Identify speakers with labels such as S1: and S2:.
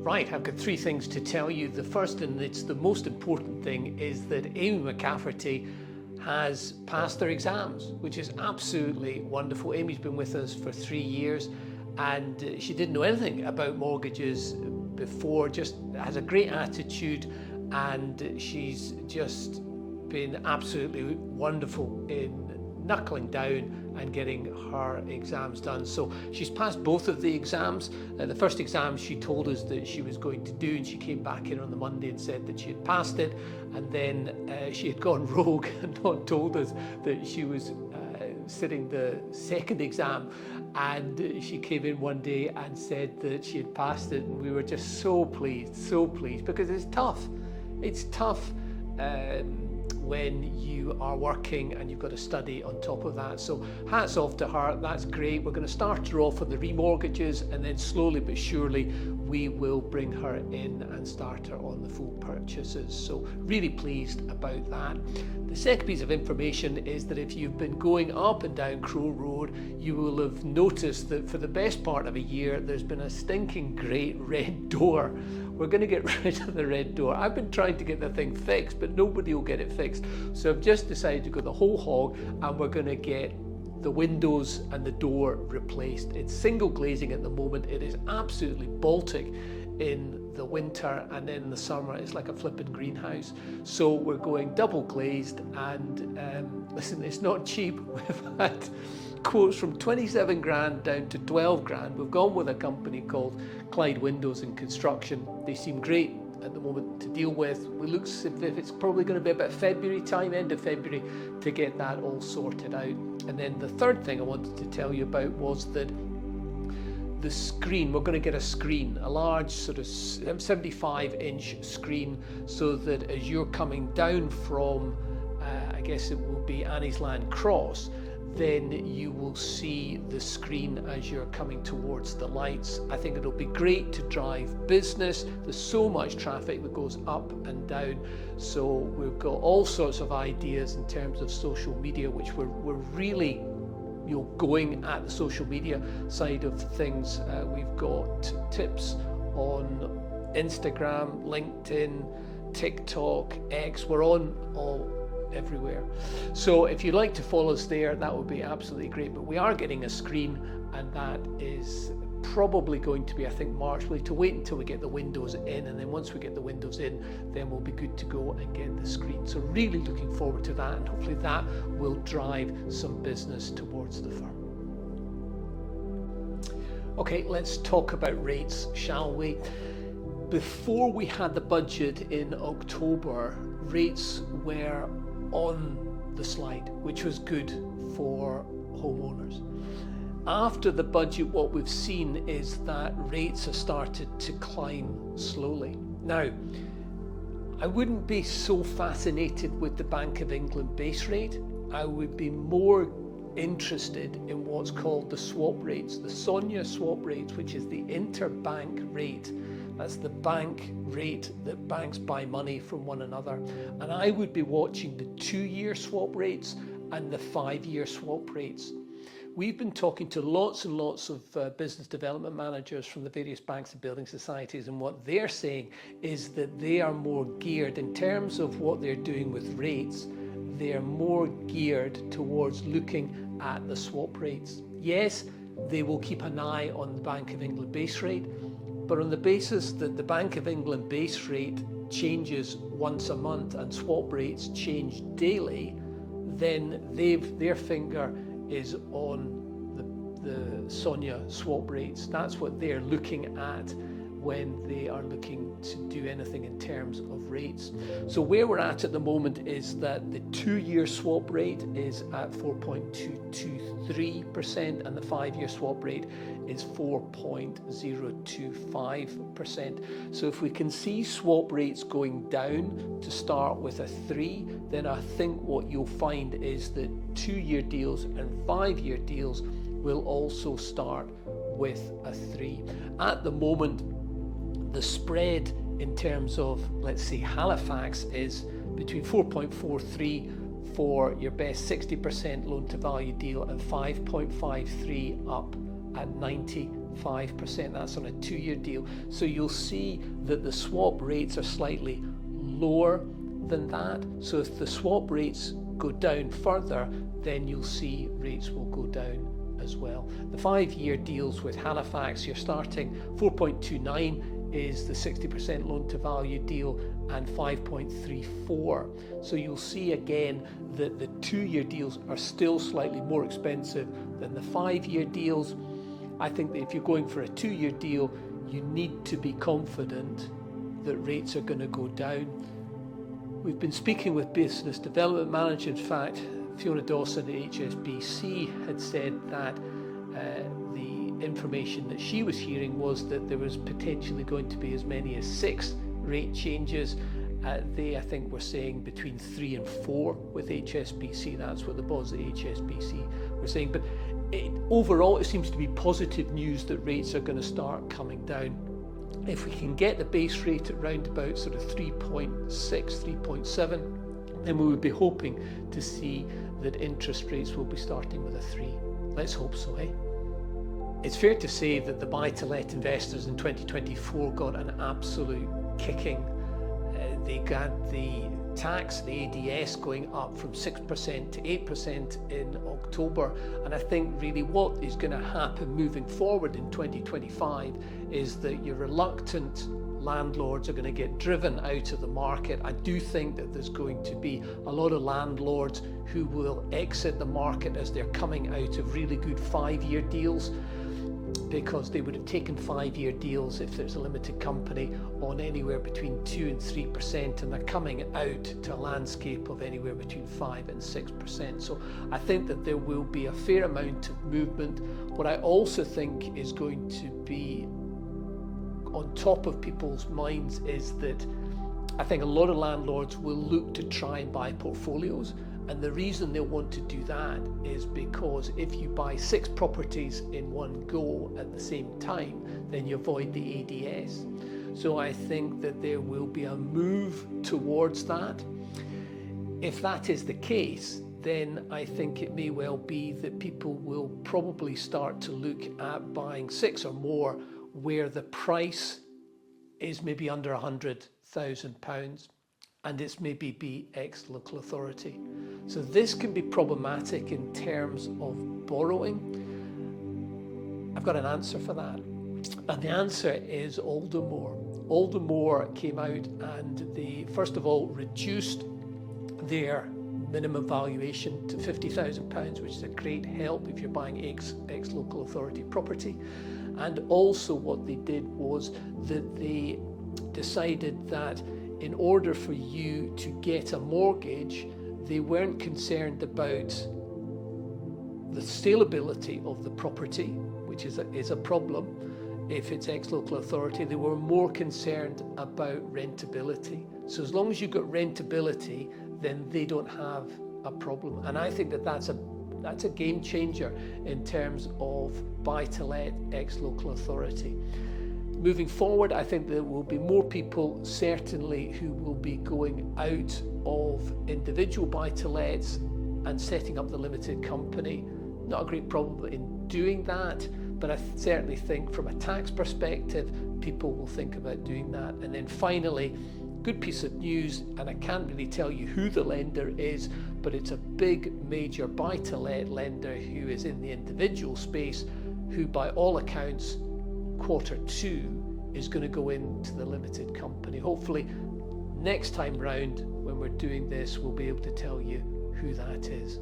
S1: Right, I've got three things to tell you. The first, and it's the most important thing, is that Amy McCafferty has passed her exams, which is absolutely wonderful. Amy's been with us for 3 years and she didn't know anything about mortgages before, just has a great attitude, and she's just been absolutely wonderful in knuckling down and getting her exams done. So she's passed both of the exams. The first exam she told us that she was going to do, and she came back in on the Monday and said that she had passed it, and then she had gone rogue and not told us that she was sitting the second exam, and she came in one day and said that she had passed it, and we were just so pleased, because it's tough. It's tough when you are working and you've got to study on top of that. So hats off to her, that's great. We're going to start her off on the remortgages, and then slowly but surely we will bring her in and start her on the full purchases. So really pleased about that. The second piece of information is that if you've been going up and down Crow Road, you will have noticed that for the best part of a year there's been a stinking great red door. We're going to get rid of the red door. I've been trying to get the thing fixed, but nobody will get it fixed. So I've just decided to go the whole hog, and we're going to get the windows and the door replaced. It's single glazing at the moment. It is absolutely Baltic in the winter, and then in the summer it's like a flipping greenhouse. So we're going double glazed, and listen, it's not cheap. We've had quotes from 27 grand down to 12 grand. We've gone with a company called Clyde Windows and Construction. They seem great at the moment to deal with. It looks as if it's probably going to be about February time, end of February, to get that all sorted out. And then the third thing I wanted to tell you about was that the screen, we're going to get a screen, a large sort of 75-inch screen, so that as you're coming down from, I guess it will be Annie's Land Cross, then you will see the screen as you're coming towards the lights. I think it'll be great to drive business. There's so much traffic that goes up and down. So we've got all sorts of ideas in terms of social media, which we're really going at the social media side of things. We've got tips on Instagram, LinkedIn, TikTok, X. We're on everywhere. So if you'd like to follow us there, that would be absolutely great. But we are getting a screen, and that is probably going to be, I think, March. We'll need to wait until we get the windows in, and then once we get the windows in, then we'll be good to go and get the screen. So really looking forward to that, and hopefully that will drive some business towards the firm. Okay, let's talk about rates, shall we? Before we had the budget in October, rates were on the slide, which was good for homeowners. After the budget, what we've seen is that rates have started to climb slowly. Now, I wouldn't be so fascinated with the Bank of England base rate. I would be more interested in what's called the swap rates, the SONIA swap rates, which is the interbank rate. That's the bank rate that banks buy money from one another. And I would be watching the 2-year swap rates and the 5-year swap rates. We've been talking to lots and lots of business development managers from the various banks and building societies, and what they're saying is that they are more geared in terms of what they're doing with rates. They are more geared towards looking at the swap rates. Yes, they will keep an eye on the Bank of England base rate, but on the basis that the Bank of England base rate changes once a month and swap rates change daily, then their finger is on the SONIA swap rates. That's what they're looking at when they are looking to do anything in terms of rates. So where we're at the moment is that the 2-year swap rate is at 4.223%, and the 5-year swap rate is 4.025%. So if we can see swap rates going down to start with a 3, then I think what you'll find is that 2-year deals and 5-year deals will also start with a 3. At the moment, the spread in terms of, let's say, Halifax is between 4.43 for your best 60% loan to value deal and 5.53 up at 95%. That's on a 2-year deal. So you'll see that the swap rates are slightly lower than that. So if the swap rates go down further, then you'll see rates will go down as well. The 5-year deals with Halifax, you're starting 4.29 is the 60% loan to value deal, and 5.34. So you'll see again that the 2-year deals are still slightly more expensive than the 5-year deals. I think that if you're going for a 2-year deal, you need to be confident that rates are going to go down. We've been speaking with business development managers. In fact, Fiona Dawson at HSBC had said that the information that she was hearing was that there was potentially going to be as many as 6 rate changes. They, I think, were saying between 3 and 4 with HSBC. That's what the boss at HSBC were saying. But overall, it seems to be positive news that rates are going to start coming down. If we can get the base rate at round about sort of 3.6, 3.7, then we would be hoping to see that interest rates will be starting with a 3. Let's hope so, eh? It's fair to say that the buy-to-let investors in 2024 got an absolute kicking. They got the tax, the ADS, going up from 6% to 8% in October. And I think really what is going to happen moving forward in 2025 is that your reluctant landlords are going to get driven out of the market. I do think that there's going to be a lot of landlords who will exit the market as they're coming out of really good 5-year deals, because they would have taken 5-year deals if there's a limited company on anywhere between 2 and 3%, and they're coming out to a landscape of anywhere between 5 and 6%. So I think that there will be a fair amount of movement. What I also think is going to be on top of people's minds is that I think a lot of landlords will look to try and buy portfolios. And the reason they'll want to do that is because if you buy 6 properties in one go at the same time, then you avoid the ADS. So I think that there will be a move towards that. If that is the case, then I think it may well be that people will probably start to look at buying 6 or more where the price is maybe under £100,000 and it's maybe be ex-local authority. So this can be problematic in terms of borrowing. I've got an answer for that. And the answer is Aldermore. Aldermore came out and they, first of all, reduced their minimum valuation to £50,000, which is a great help if you're buying ex-local authority property. And also what they did was that they decided that in order for you to get a mortgage, they weren't concerned about the saleability of the property, which is a problem if it's ex-local authority. They were more concerned about rentability. So as long as you've got rentability, then they don't have a problem. And I think that that's a game changer in terms of buy-to-let ex-local authority. Moving forward, I think there will be more people certainly who will be going out of individual buy-to-lets and setting up the limited company. Not a great problem in doing that, but I certainly think from a tax perspective, people will think about doing that. And then finally, good piece of news, and I can't really tell you who the lender is, but it's a big major buy-to-let lender who is in the individual space, who by all accounts Q2 is going to go into the limited company. Hopefully next time round when we're doing this, we'll be able to tell you who that is.